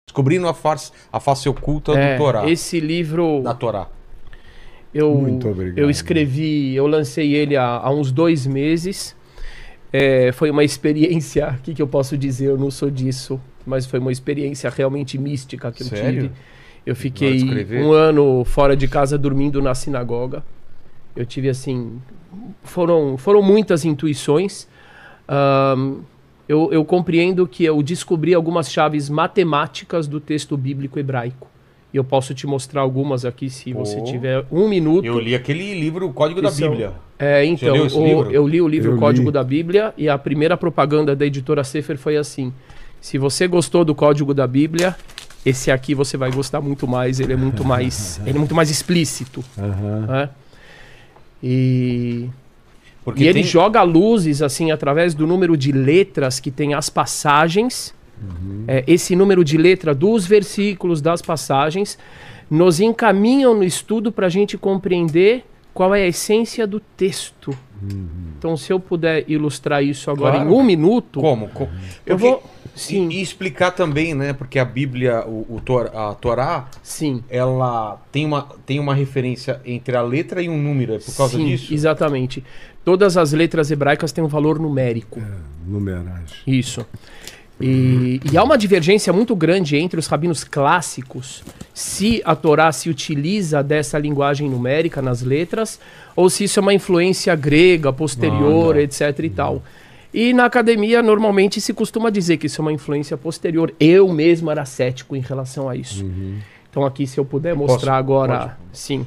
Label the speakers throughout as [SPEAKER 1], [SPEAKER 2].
[SPEAKER 1] Descobrindo a face oculta do Torá.
[SPEAKER 2] Esse livro...
[SPEAKER 1] Da Torá.
[SPEAKER 3] Muito obrigado.
[SPEAKER 2] Eu escrevi, eu lancei ele há uns 2 meses. Foi uma experiência, o que eu posso dizer? Eu não sou disso, mas foi uma experiência realmente mística que eu tive. Eu fiquei 1 ano fora de casa dormindo na sinagoga. Eu tive assim, foram muitas intuições. Eu compreendo que eu descobri algumas chaves matemáticas do texto bíblico hebraico. E eu posso te mostrar algumas aqui, se você tiver 1 minuto.
[SPEAKER 1] Eu li aquele livro, o Código da Bíblia.
[SPEAKER 2] Então, eu li o livro Código da Bíblia, e a primeira propaganda da editora Sefer foi assim: se você gostou do Código da Bíblia, esse aqui você vai gostar muito mais, ele é muito mais explícito. Né? E ele joga luzes assim através do número de letras que tem as passagens. Esse número de letra dos versículos, das passagens, nos encaminham no estudo para a gente compreender qual é a essência do texto. Então, se eu puder ilustrar isso agora em 1 minuto...
[SPEAKER 1] Como?
[SPEAKER 2] Eu vou... Sim.
[SPEAKER 1] E explicar também, né? Porque a Bíblia, a Torá,
[SPEAKER 2] sim,
[SPEAKER 1] ela tem uma referência entre a letra e um número. É por causa disso?
[SPEAKER 2] Exatamente. Todas as letras hebraicas têm um valor numérico.
[SPEAKER 3] Numeragem.
[SPEAKER 2] Isso. E há uma divergência muito grande entre os rabinos clássicos se a Torá se utiliza dessa linguagem numérica nas letras ou se isso é uma influência grega, posterior, etc. e tal. E na academia normalmente se costuma dizer que isso é uma influência posterior. Eu mesmo era cético em relação a isso. Então aqui, se eu puder mostrar agora... Sim.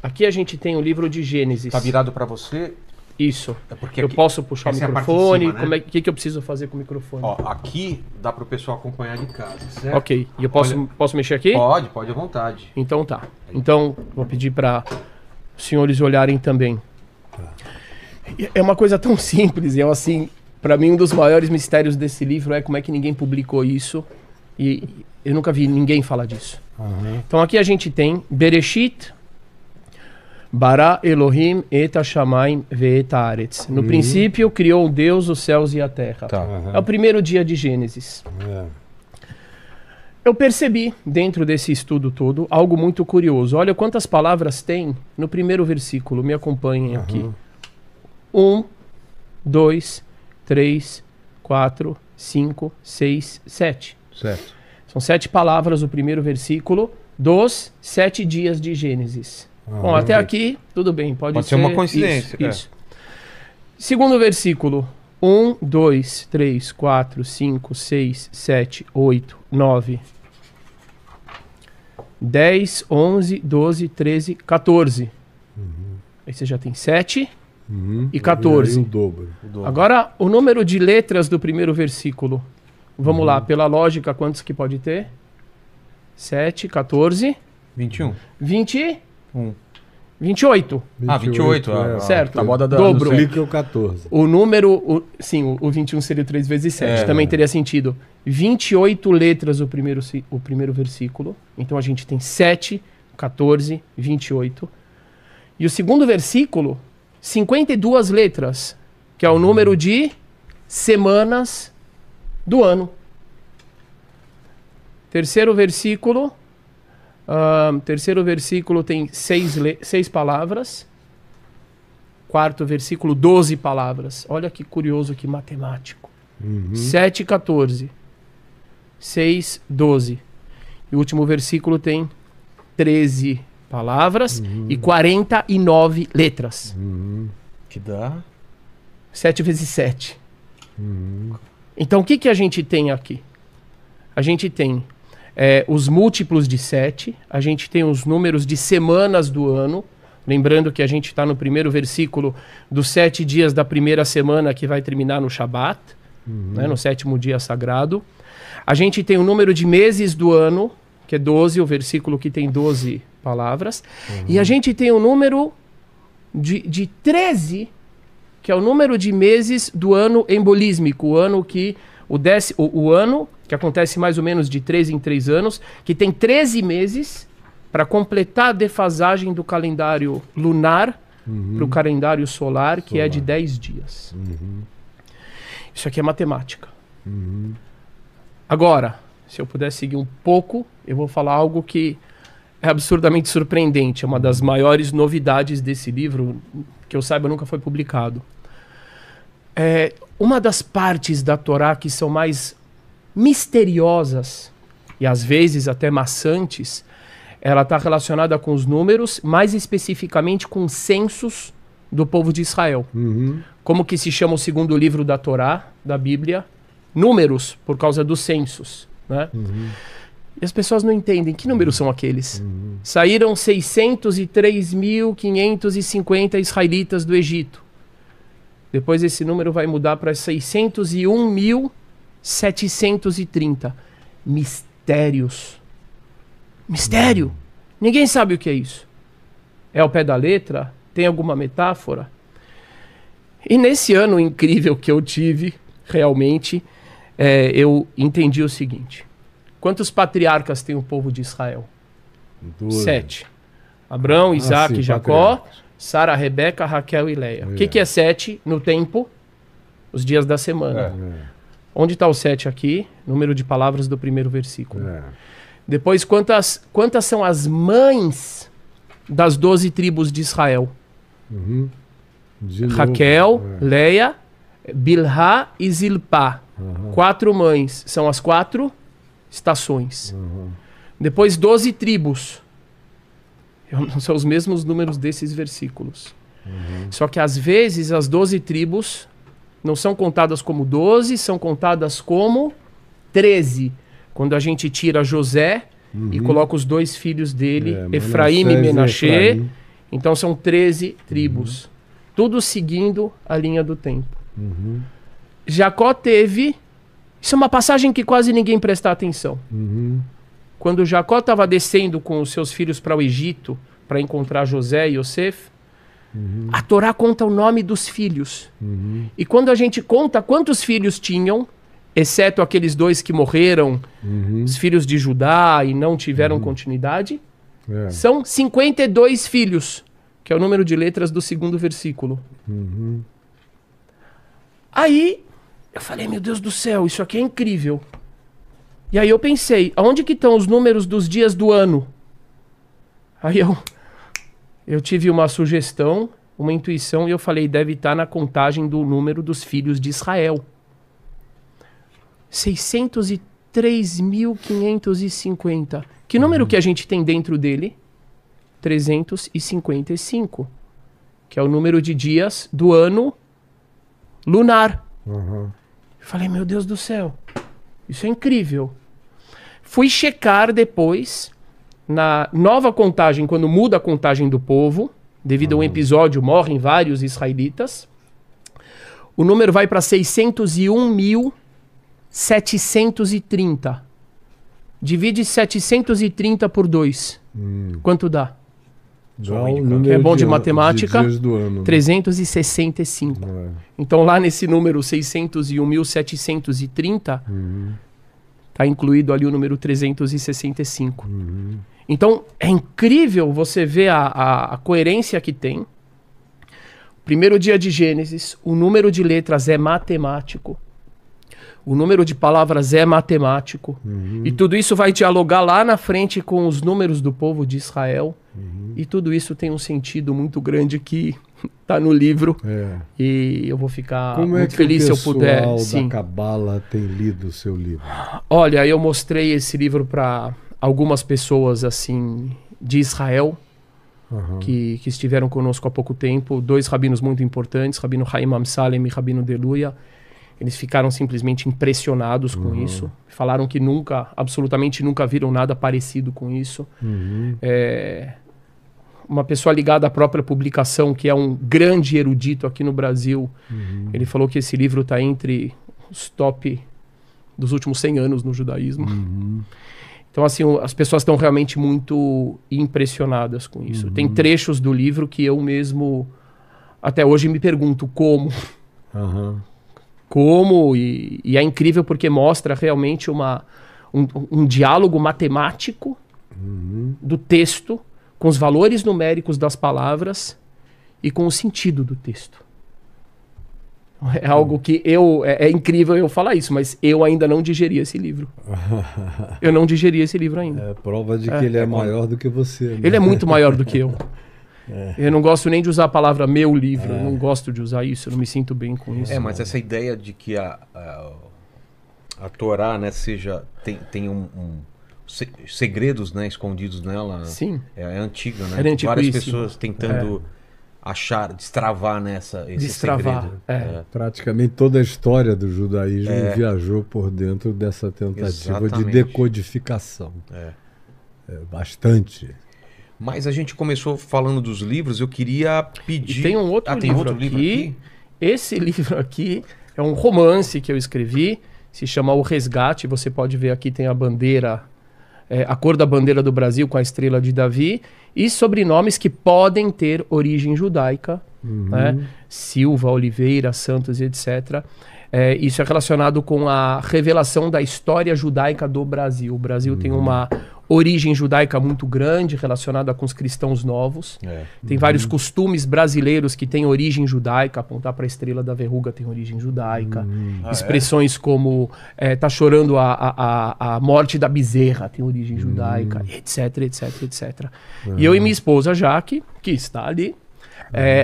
[SPEAKER 2] Aqui a gente tem o livro de Gênesis.
[SPEAKER 1] Tá virado para você?
[SPEAKER 2] Isso.
[SPEAKER 1] Porque
[SPEAKER 2] eu posso puxar o microfone?
[SPEAKER 1] Cima, né?
[SPEAKER 2] O que eu preciso fazer com o microfone?
[SPEAKER 1] Ó, aqui dá para o pessoal acompanhar de casa, certo?
[SPEAKER 2] Ok. E eu posso mexer aqui?
[SPEAKER 1] Pode à vontade.
[SPEAKER 2] Então tá. Então, vou pedir para os senhores olharem também. É uma coisa tão simples. E assim, para mim, um dos maiores mistérios desse livro é como é que ninguém publicou isso. E eu nunca vi ninguém falar disso. Então aqui a gente tem Bereshit... Bara Elohim et Hashamayim ve'et haaretz. No princípio, criou Deus os céus e a terra. É o primeiro dia de Gênesis. Eu percebi, dentro desse estudo todo, algo muito curioso. Olha quantas palavras tem no primeiro versículo. Me acompanhem aqui. 1, 2, 3, 4, 5, 6, 7.
[SPEAKER 3] Certo.
[SPEAKER 2] São 7 palavras no primeiro versículo dos 7 dias de Gênesis. Bom, até aqui, tudo bem. Pode ser
[SPEAKER 1] uma coincidência.
[SPEAKER 2] Isso. Segundo versículo. 1, 2, 3, 4, 5, 6, 7, 8, 9, 10, 11, 12, 13, 14. Aí você já tem 7 e 14.
[SPEAKER 3] E o dobro.
[SPEAKER 2] Agora, o número de letras do primeiro versículo. Vamos lá, pela lógica, quantos que pode ter? 7, 14...
[SPEAKER 1] 21.
[SPEAKER 2] 28.
[SPEAKER 1] 28.
[SPEAKER 2] Certo.
[SPEAKER 1] A moda da
[SPEAKER 2] dobro.
[SPEAKER 3] Explica o 14.
[SPEAKER 2] O número... Sim, o 21 seria 3 vezes 7. Também teria sentido. 28 letras o primeiro versículo. Então a gente tem 7, 14, 28. E o segundo versículo, 52 letras. Que é o número de semanas do ano. Terceiro versículo tem 6 palavras. Quarto versículo, 12 palavras. Olha que curioso, que matemático. 7, 14. 6, 12. E o último versículo tem 13 palavras e 49 letras.
[SPEAKER 1] Que dá?
[SPEAKER 2] 7 vezes 7. Então o que a gente tem aqui? A gente tem os múltiplos de 7, a gente tem os números de semanas do ano, lembrando que a gente está no primeiro versículo dos 7 dias da primeira semana, que vai terminar no Shabat, né, no 7º dia sagrado. A gente tem o número de meses do ano, que é 12, o versículo que tem 12 palavras. E a gente tem o número de 13, que é o número de meses do ano embolísmico, o ano que... O ano, que acontece mais ou menos de 3 em 3 anos, que tem 13 meses para completar a defasagem do calendário lunar para o calendário solar, que é de 10 dias. Isso aqui é matemática. Agora, se eu puder seguir um pouco, eu vou falar algo que é absurdamente surpreendente. É uma das maiores novidades desse livro, que eu saiba nunca foi publicado. Uma das partes da Torá que são mais misteriosas e às vezes até maçantes, ela está relacionada com os números, mais especificamente com os censos do povo de Israel. Como que se chama o segundo livro da Torá, da Bíblia? Números, por causa dos censos, né? E as pessoas não entendem que números são aqueles. Saíram 603.550 israelitas do Egito. Depois esse número vai mudar para 601.730. Mistérios. Mistério. Ninguém sabe o que é isso. É ao pé da letra? Tem alguma metáfora? E nesse ano incrível que eu tive, realmente, eu entendi o seguinte. Quantos patriarcas tem o povo de Israel? 7. Abraão, Isaac,
[SPEAKER 3] sim,
[SPEAKER 2] Jacó,
[SPEAKER 3] patriarcas.
[SPEAKER 2] Sara, Rebeca, Raquel e Leia. O que é 7 no tempo? Os dias da semana. Onde está o 7 aqui? Número de palavras do primeiro versículo. Depois, quantas são as mães das 12 tribos de Israel? Raquel, Leia, Bilhá e Zilpá. 4 mães. São as 4 estações. Depois 12 tribos. São os mesmos números desses versículos. Só que às vezes as 12 tribos não são contadas como 12, são contadas como 13. Quando a gente tira José e coloca os 2 filhos dele, Efraim e Menaxê, então são 13 tribos. Tudo seguindo a linha do tempo. Jacó teve... Isso é uma passagem que quase ninguém presta atenção. Quando Jacó estava descendo com os seus filhos para o Egito, para encontrar José e Yosef, a Torá conta o nome dos filhos. E quando a gente conta quantos filhos tinham, exceto aqueles 2 que morreram, os filhos de Judá e não tiveram continuidade, são 52 filhos, que é o número de letras do segundo versículo. Aí... eu falei, meu Deus do céu, isso aqui é incrível. E aí eu pensei, aonde que estão os números dos dias do ano? Aí eu tive uma sugestão, uma intuição, e eu falei, deve estar na contagem do número dos filhos de Israel. 603.550. Que número que a gente tem dentro dele? 355. Que é o número de dias do ano lunar. Eu falei, meu Deus do céu, isso é incrível. Fui checar depois, na nova contagem, quando muda a contagem do povo, devido a um episódio, morrem vários israelitas, o número vai para 601.730. Divide 730 por 2. Quanto dá?
[SPEAKER 3] Quem
[SPEAKER 2] é bom de matemática,
[SPEAKER 3] de dias do ano,
[SPEAKER 2] 365. Então lá nesse número 601.730 está incluído ali o número 365. Então é incrível você ver a coerência que tem. Primeiro dia de Gênesis, o número de letras é matemático. O número de palavras é matemático. E tudo isso vai dialogar lá na frente com os números do povo de Israel. E tudo isso tem um sentido muito grande que está no livro. E eu vou ficar muito feliz se eu puder.
[SPEAKER 3] Como é que o pessoal da Cabala tem lido o seu livro?
[SPEAKER 2] Olha, eu mostrei esse livro para algumas pessoas assim de Israel que estiveram conosco há pouco tempo. 2 rabinos muito importantes, Rabino Haim Amsalem e Rabino Deluia. Eles ficaram simplesmente impressionados com isso. Falaram que absolutamente nunca viram nada parecido com isso. Uma pessoa ligada à própria publicação, que é um grande erudito aqui no Brasil, ele falou que esse livro está entre os top dos últimos 100 anos no judaísmo. Então, assim, as pessoas estão realmente muito impressionadas com isso. Tem trechos do livro que eu mesmo, até hoje, me pergunto como. Como, e é incrível porque mostra realmente um diálogo matemático do texto, com os valores numéricos das palavras e com o sentido do texto. É algo que é incrível eu falar isso, mas eu ainda não digeri esse livro. Eu não digeri esse livro ainda.
[SPEAKER 3] É prova de que ele é maior do que você. Né?
[SPEAKER 2] Ele é muito maior do que eu. Eu não gosto nem de usar a palavra meu livro, eu não gosto de usar isso, eu não me sinto bem com isso.
[SPEAKER 1] Mas essa ideia de que a Torá, né, tem segredos, né, escondidos nela.
[SPEAKER 2] Sim.
[SPEAKER 1] É antiga, né?
[SPEAKER 2] É
[SPEAKER 1] Várias pessoas tentando achar, destravar esse
[SPEAKER 2] Destravar,
[SPEAKER 1] segredo.
[SPEAKER 3] Praticamente toda a história do judaísmo viajou por dentro dessa tentativa de decodificação. Bastante.
[SPEAKER 1] Mas a gente começou falando dos livros, eu queria pedir...
[SPEAKER 2] E tem um outro livro aqui. Esse livro aqui é um romance que eu escrevi, se chama O Resgate. Você pode ver aqui, tem a bandeira, a cor da bandeira do Brasil com a estrela de Davi, e sobrenomes que podem ter origem judaica, né? Silva, Oliveira, Santos, etc. Isso é relacionado com a revelação da história judaica do Brasil. O Brasil tem uma origem judaica muito grande, relacionada com os cristãos novos. Tem vários costumes brasileiros que têm origem judaica. Apontar para a estrela da verruga tem origem judaica. Expressões como tá chorando a morte da bezerra tem origem judaica, etc, etc, etc. E eu e minha esposa Jaque, que está ali,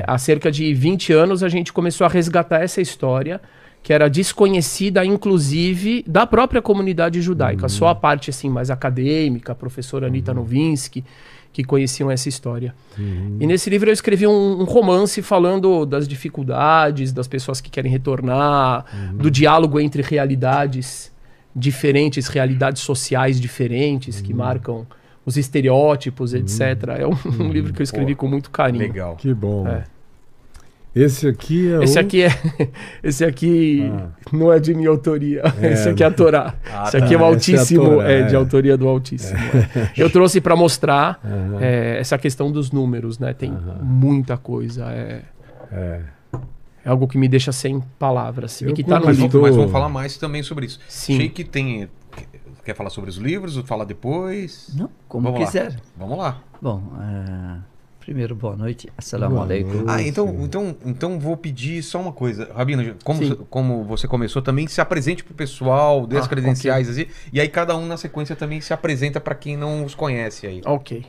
[SPEAKER 2] há cerca de 20 anos a gente começou a resgatar essa história, que era desconhecida, inclusive, da própria comunidade judaica. Só a parte assim mais acadêmica, a professora Anita Novinsky, que conheciam essa história. E nesse livro eu escrevi um romance falando das dificuldades, das pessoas que querem retornar, do diálogo entre realidades diferentes, realidades sociais diferentes, que marcam os estereótipos, etc. É um livro que eu escrevi com muito carinho.
[SPEAKER 1] Legal.
[SPEAKER 3] Que bom. Esse aqui é
[SPEAKER 2] Esse aqui não é de minha autoria. Esse aqui é a Torá. Esse aqui é o Altíssimo, de autoria do Altíssimo. Eu trouxe para mostrar essa questão dos números, né? Tem muita coisa. É algo que me deixa sem palavras. E que tá no
[SPEAKER 1] mas
[SPEAKER 2] livro.
[SPEAKER 1] vamos falar mais também sobre isso.
[SPEAKER 2] Sim.
[SPEAKER 1] Achei que tem... Quer falar sobre os livros ou falar depois?
[SPEAKER 4] Não, como
[SPEAKER 1] vamos
[SPEAKER 4] quiser.
[SPEAKER 1] Lá. Vamos lá.
[SPEAKER 4] Bom, primeiro, boa noite. Assalamu alaikum.
[SPEAKER 1] Então vou pedir só uma coisa. Rabino, como você começou, também se apresente para o pessoal, dê as credenciais assim, e aí cada um na sequência também se apresenta para quem não os conhece aí.
[SPEAKER 2] Ok.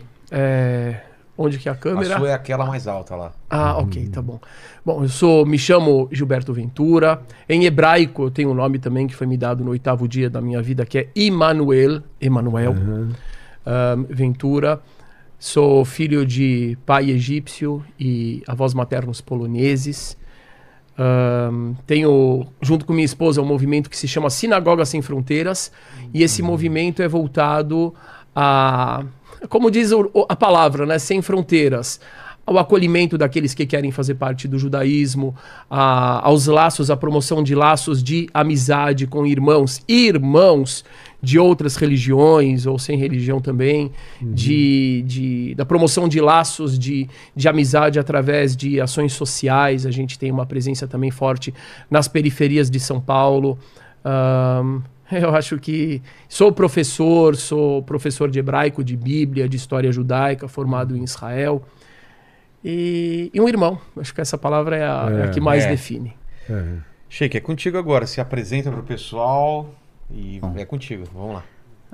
[SPEAKER 2] Onde que é a câmera?
[SPEAKER 1] A sua é aquela mais alta lá.
[SPEAKER 2] Ok, tá bom. Bom, me chamo Gilberto Ventura. Em hebraico eu tenho um nome também que foi me dado no 8º dia da minha vida, que é Emanuel Ventura. Sou filho de pai egípcio e avós maternos poloneses. Tenho, junto com minha esposa, um movimento que se chama Sinagoga Sem Fronteiras. E esse movimento é voltado a, como diz a palavra, né, sem fronteiras, ao acolhimento daqueles que querem fazer parte do judaísmo, aos laços, à promoção de laços de amizade com irmãos de outras religiões, ou sem religião também, da promoção de laços de amizade através de ações sociais. A gente tem uma presença também forte nas periferias de São Paulo. Eu acho que sou professor de hebraico, de Bíblia, de história judaica, formado em Israel. E um irmão. Acho que essa palavra é a que mais define.
[SPEAKER 1] Sheik, é contigo agora. Se apresenta para o pessoal e é contigo. Vamos lá.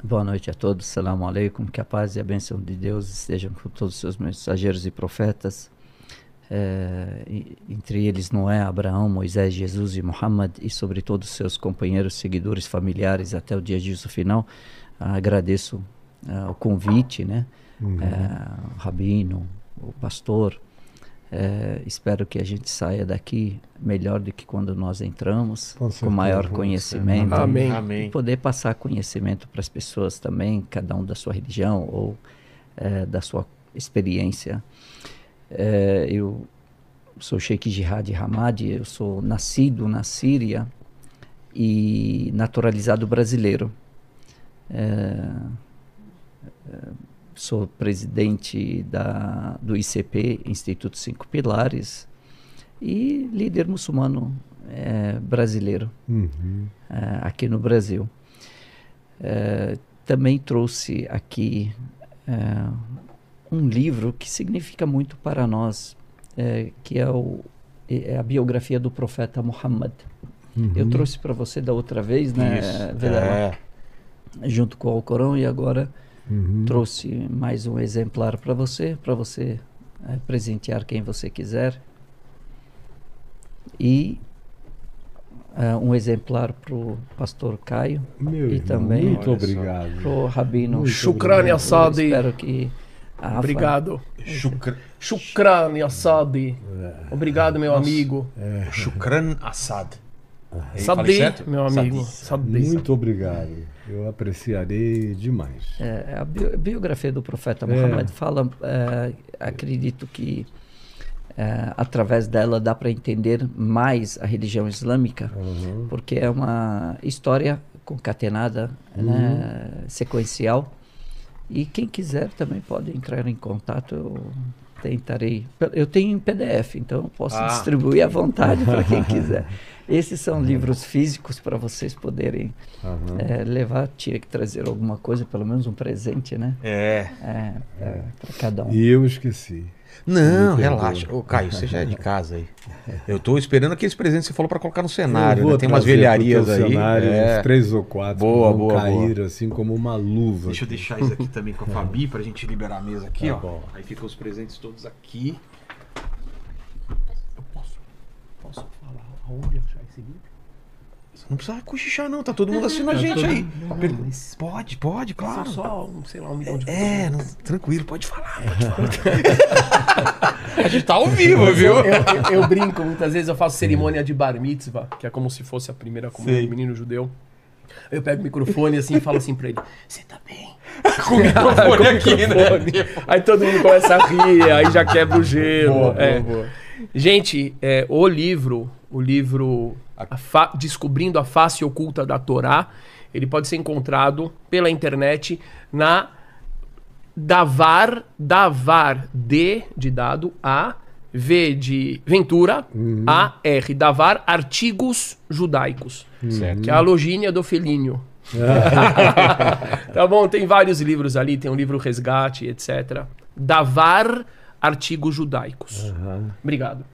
[SPEAKER 4] Boa noite a todos. Assalamu alaikum. Que a paz e a bênção de Deus estejam com todos os seus mensageiros e profetas. Entre eles Noé, Abraão, Moisés, Jesus e Muhammad, e sobre todos os seus companheiros, seguidores, familiares até o dia de juízo final. Agradeço o convite, né? O rabino, o pastor. Espero que a gente saia daqui melhor do que quando nós entramos, com maior conhecimento.
[SPEAKER 2] Amém.
[SPEAKER 4] E poder passar conhecimento para as pessoas também, cada um da sua religião ou da sua experiência. Eu sou Sheik Jihad Hamadi, eu sou nascido na Síria e naturalizado brasileiro. Sou presidente do ICP, Instituto 5 Pilares, e líder muçulmano brasileiro aqui no Brasil. Também trouxe aqui um livro que significa muito para nós, que é o é a biografia do profeta Muhammad. Eu trouxe para você da outra vez, né? Junto com o Alcorão, e agora trouxe mais um exemplar para você presentear quem você quiser. E um exemplar para o pastor Caio.
[SPEAKER 3] Meu
[SPEAKER 4] e
[SPEAKER 3] irmão,
[SPEAKER 4] também
[SPEAKER 3] muito obrigado.
[SPEAKER 4] para o Rabino.
[SPEAKER 2] Shukran ya Sadi.
[SPEAKER 4] Espero que...
[SPEAKER 2] Obrigado. Shukran ya Sadi. Obrigado, meu amigo.
[SPEAKER 1] Shukran Assad.
[SPEAKER 2] Sadi, meu amigo. Sadi.
[SPEAKER 3] Muito obrigado. Eu apreciarei demais.
[SPEAKER 4] A biografia do profeta Muhammad fala, acredito que através dela dá para entender mais a religião islâmica, porque é uma história concatenada, né, sequencial. E quem quiser também pode entrar em contato. Eu tentarei. Eu tenho em PDF, então eu posso distribuir à vontade para quem quiser. Esses são livros físicos para vocês poderem levar. Tinha que trazer alguma coisa, pelo menos um presente, né? Para cada um.
[SPEAKER 3] E eu esqueci.
[SPEAKER 1] Não, relaxa. Ô, Caio, você já é de casa aí. Eu tô esperando aqueles presentes que você falou para colocar no cenário. Né? Tem umas velharias aí.
[SPEAKER 3] Cenário, uns 3 ou 4
[SPEAKER 1] boa,
[SPEAKER 3] cair assim como uma luva.
[SPEAKER 1] Deixa eu deixar isso aqui também com a Fabi pra gente liberar a mesa aqui, ó. Bom. Aí ficam os presentes todos aqui. Eu posso falar aonde achar esse livro? Você não precisa cochichar não, tá todo mundo assistindo a gente aí. Pode, claro.
[SPEAKER 2] Só, sei lá, 1 milhão de
[SPEAKER 1] tranquilo, pode falar. A gente tá ao vivo, viu?
[SPEAKER 2] Eu brinco, muitas vezes eu faço cerimônia de bar mitzvah, que é como se fosse a primeira comunhão do menino judeu. Eu pego o microfone assim e falo assim pra ele: você tá bem?
[SPEAKER 1] Com o microfone aqui, né?
[SPEAKER 2] Aí todo mundo começa a rir, aí já quebra o gelo. Boa. Gente, o livro Descobrindo a Face Oculta da Torá, ele pode ser encontrado pela internet na Davar, D de dado, A, V de Ventura, A, R, Davar, Artigos Judaicos, que é a logínia do Felínio. Tá bom? Tem vários livros ali, tem um livro Resgate, etc. Davar, Artigos Judaicos. Obrigado.